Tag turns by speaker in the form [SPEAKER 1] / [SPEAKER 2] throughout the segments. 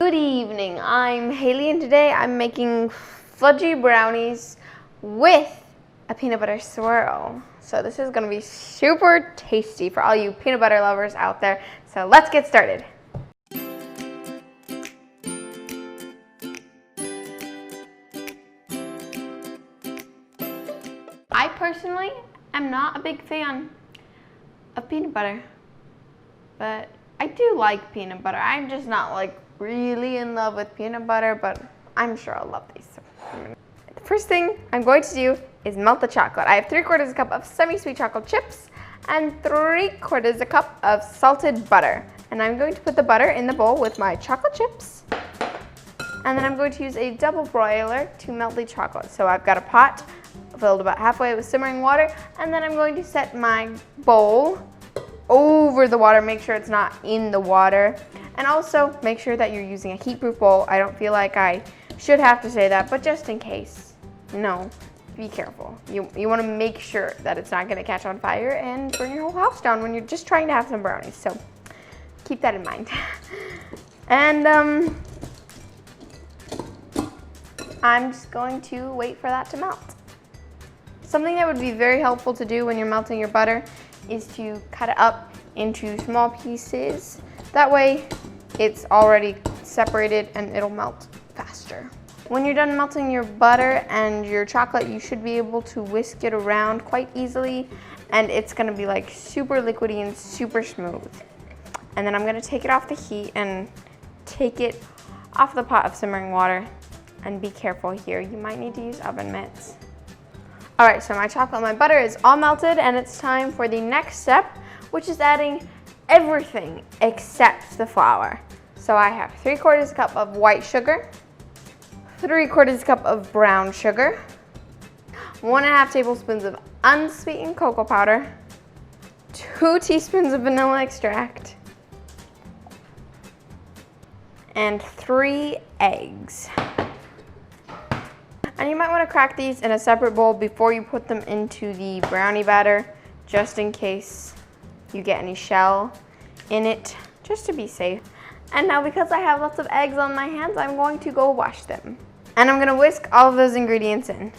[SPEAKER 1] Good evening, I'm Haley and today I'm making fudgy brownies with a peanut butter swirl. So this is gonna be super tasty for all you peanut butter lovers out there. So let's get started. I personally am not a big fan of peanut butter, but I do like peanut butter. I'm just not like really in love with peanut butter, but I'm sure I'll love these. The first thing I'm going to do is melt the chocolate. I have 3/4 cup of semi-sweet chocolate chips and 3/4 cup of salted butter. And I'm going to put the butter in the bowl with my chocolate chips. And then I'm going to use a double broiler to melt the chocolate. So I've got a pot filled about halfway with simmering water, and then I'm going to set my bowl over the water, make sure it's not in the water. And also make sure that you're using a heat-proof bowl. I don't feel like I should have to say that, but just in case, no, be careful. You want to make sure that it's not going to catch on fire and burn your whole house down when you're just trying to have some brownies. So keep that in mind. And I'm just going to wait for that to melt. Something that would be very helpful to do when you're melting your butter is to cut it up into small pieces. That way it's already separated and it'll melt faster. When you're done melting your butter and your chocolate, you should be able to whisk it around quite easily, and it's gonna be like super liquidy and super smooth. And then I'm gonna take it off the heat and take it off the pot of simmering water. And be careful here, you might need to use oven mitts. All right, so my chocolate and my butter is all melted, and it's time for the next step, which is adding everything except the flour. So I have 3/4 cup of white sugar, 3/4 cup of brown sugar, 1.5 tablespoons of unsweetened cocoa powder, 2 teaspoons of vanilla extract, and 3 eggs. And you might want to crack these in a separate bowl before you put them into the brownie batter, just in case you get any shell in it, just to be safe. And now because I have lots of eggs on my hands, I'm going to go wash them. And I'm going to whisk all of those ingredients in.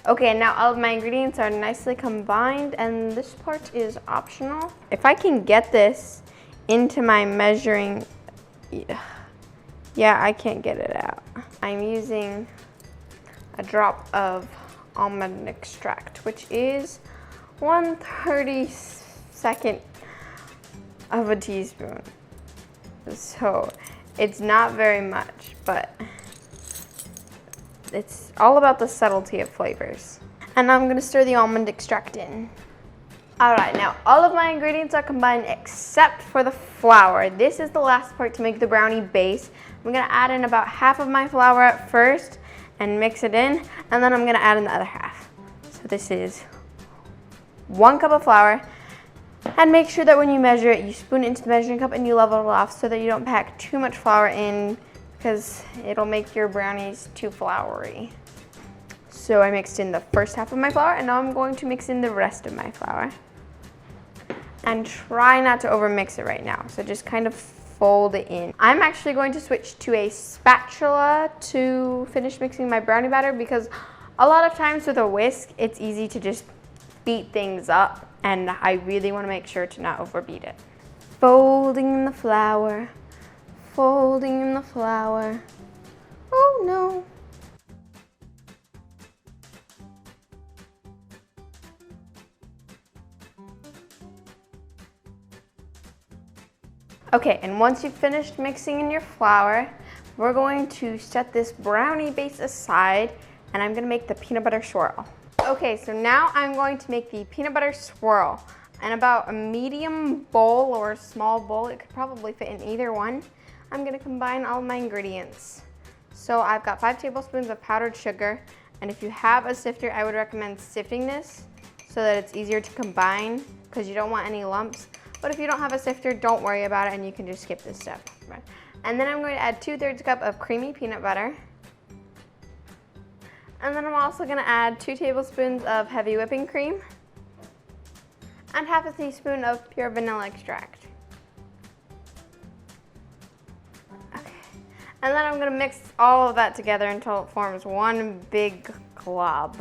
[SPEAKER 1] Okay, now all of my ingredients are nicely combined, and this part is optional. If I can get this into my measuring, yeah, I can't get it out. I'm using a drop of Almond Extract, which is 1/32 of a teaspoon. So it's not very much, but it's all about the subtlety of flavors. And now I'm gonna stir the almond extract in. All right, now all of my ingredients are combined except for the flour. This is the last part to make the brownie base. I'm gonna add in about half of my flour at first and mix it in, and then I'm gonna add in the other half. So this is 1 cup of flour. And make sure that when you measure it, you spoon it into the measuring cup and you level it off so that you don't pack too much flour in, because it'll make your brownies too floury. So I mixed in the first half of my flour, and now I'm going to mix in the rest of my flour. And try not to overmix it right now, so just kind of fold it in. I'm actually going to switch to a spatula to finish mixing my brownie batter, because a lot of times with a whisk, it's easy to just beat things up, and I really want to make sure to not overbeat it. Folding in the flour. Folding in the flour. Oh no. Okay, and once you've finished mixing in your flour, we're going to set this brownie base aside, and I'm gonna make the peanut butter swirl. Okay, so now I'm going to make the peanut butter swirl. And about a medium bowl or a small bowl, it could probably fit in either one, I'm gonna combine all of my ingredients. So I've got 5 tablespoons of powdered sugar, and if you have a sifter, I would recommend sifting this so that it's easier to combine, because you don't want any lumps. But if you don't have a sifter, don't worry about it, and you can just skip this step. And then I'm going to add 2/3 cup of creamy peanut butter, And then I'm also gonna add 2 tablespoons of heavy whipping cream and half a teaspoon of pure vanilla extract. Okay. And then I'm gonna mix all of that together until it forms one big glob.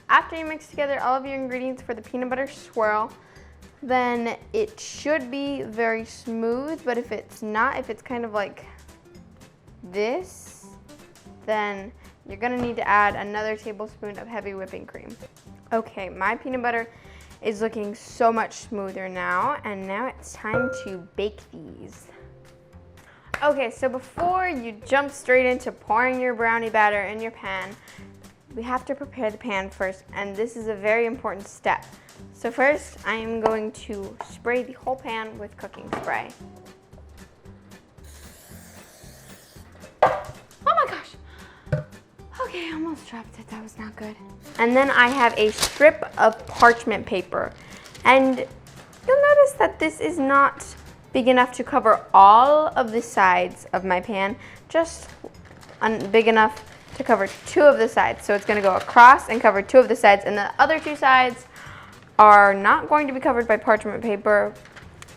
[SPEAKER 1] After you mix together all of your ingredients for the peanut butter swirl, then it should be very smooth, but if it's not, if it's kind of like this, then you're gonna need to add another tablespoon of heavy whipping cream. Okay, my peanut butter is looking so much smoother now, and now it's time to bake these. Okay, so before you jump straight into pouring your brownie batter in your pan, we have to prepare the pan first, and this is a very important step. So first, I am going to spray the whole pan with cooking spray. Oh my gosh! Okay, I almost dropped it, that was not good. And then I have a strip of parchment paper, and you'll notice that this is not big enough to cover all of the sides of my pan, just big enough to cover 2 of the sides. So it's gonna go across and cover 2 of the sides, and the other 2 sides are not going to be covered by parchment paper,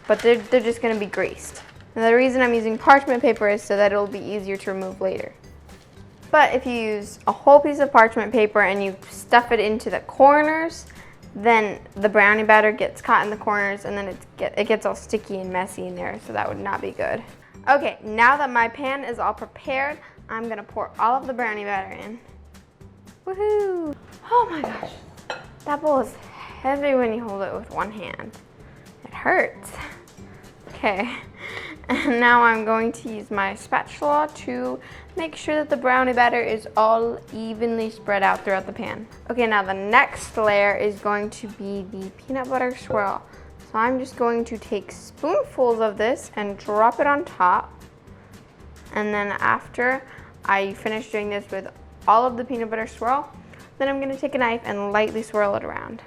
[SPEAKER 1] but they're just gonna be greased. And the reason I'm using parchment paper is so that it'll be easier to remove later. But if you use a whole piece of parchment paper and you stuff it into the corners, then the brownie batter gets caught in the corners, and then it gets all sticky and messy in there, so that would not be good. Okay, now that my pan is all prepared, I'm gonna pour all of the brownie batter in. Woohoo! Oh my gosh, that bowl is heavy when you hold it with one hand. It hurts. Okay, and now I'm going to use my spatula to make sure that the brownie batter is all evenly spread out throughout the pan. Okay, now the next layer is going to be the peanut butter swirl. So I'm just going to take spoonfuls of this and drop it on top. And then after I finish doing this with all of the peanut butter swirl, then I'm gonna take a knife and lightly swirl it around.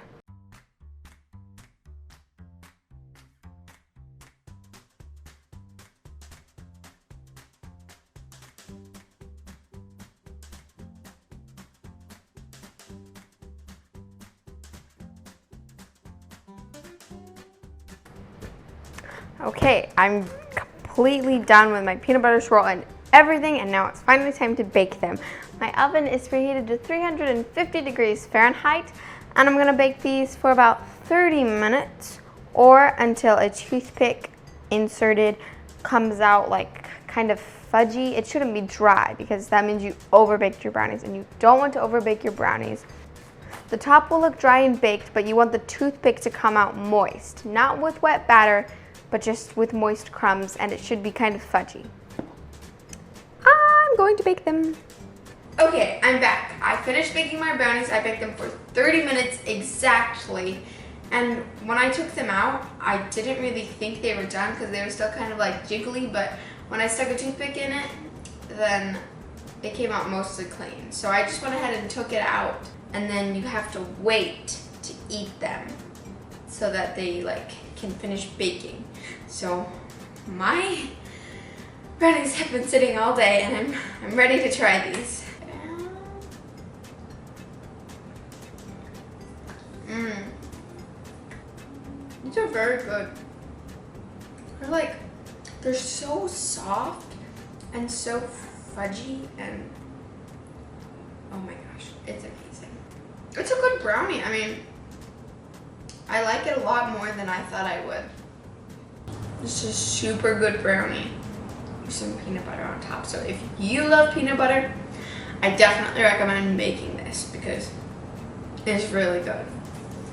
[SPEAKER 1] Okay, I'm completely done with my peanut butter swirl and everything, and now it's finally time to bake them. My oven is preheated to 350 degrees Fahrenheit, and I'm gonna bake these for about 30 minutes or until a toothpick inserted comes out like kind of fudgy. It shouldn't be dry because that means you overbaked your brownies, and you don't want to overbake your brownies. The top will look dry and baked, but you want the toothpick to come out moist, not with wet batter, but just with moist crumbs, and it should be kind of fudgy. I'm going to bake them. Okay, I'm back. I finished baking my brownies. I baked them for 30 minutes exactly. And when I took them out, I didn't really think they were done because they were still kind of like jiggly, but when I stuck a toothpick in it, then it came out mostly clean. So I just went ahead and took it out, and then you have to wait to eat them so that they can finish baking. So my brownies have been sitting all day, and I'm ready to try these. These are very good. They're so soft and so fudgy, and oh my gosh, it's amazing. It's a good brownie. I mean, I like it a lot more than I thought I would. It's a super good brownie with some peanut butter on top. So if you love peanut butter, I definitely recommend making this because it's really good.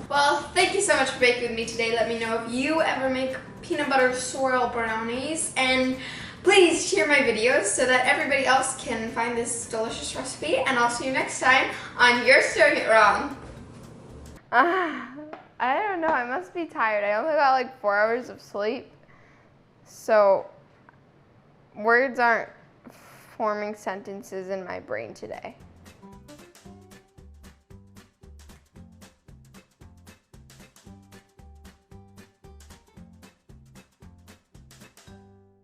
[SPEAKER 1] Well, thank you so much for baking with me today. Let me know if you ever make peanut butter swirl brownies, and please share my videos so that everybody else can find this delicious recipe, and I'll see you next time on You're Stirring It Wrong. I don't know, I must be tired. I only got like 4 hours of sleep, so words aren't forming sentences in my brain today.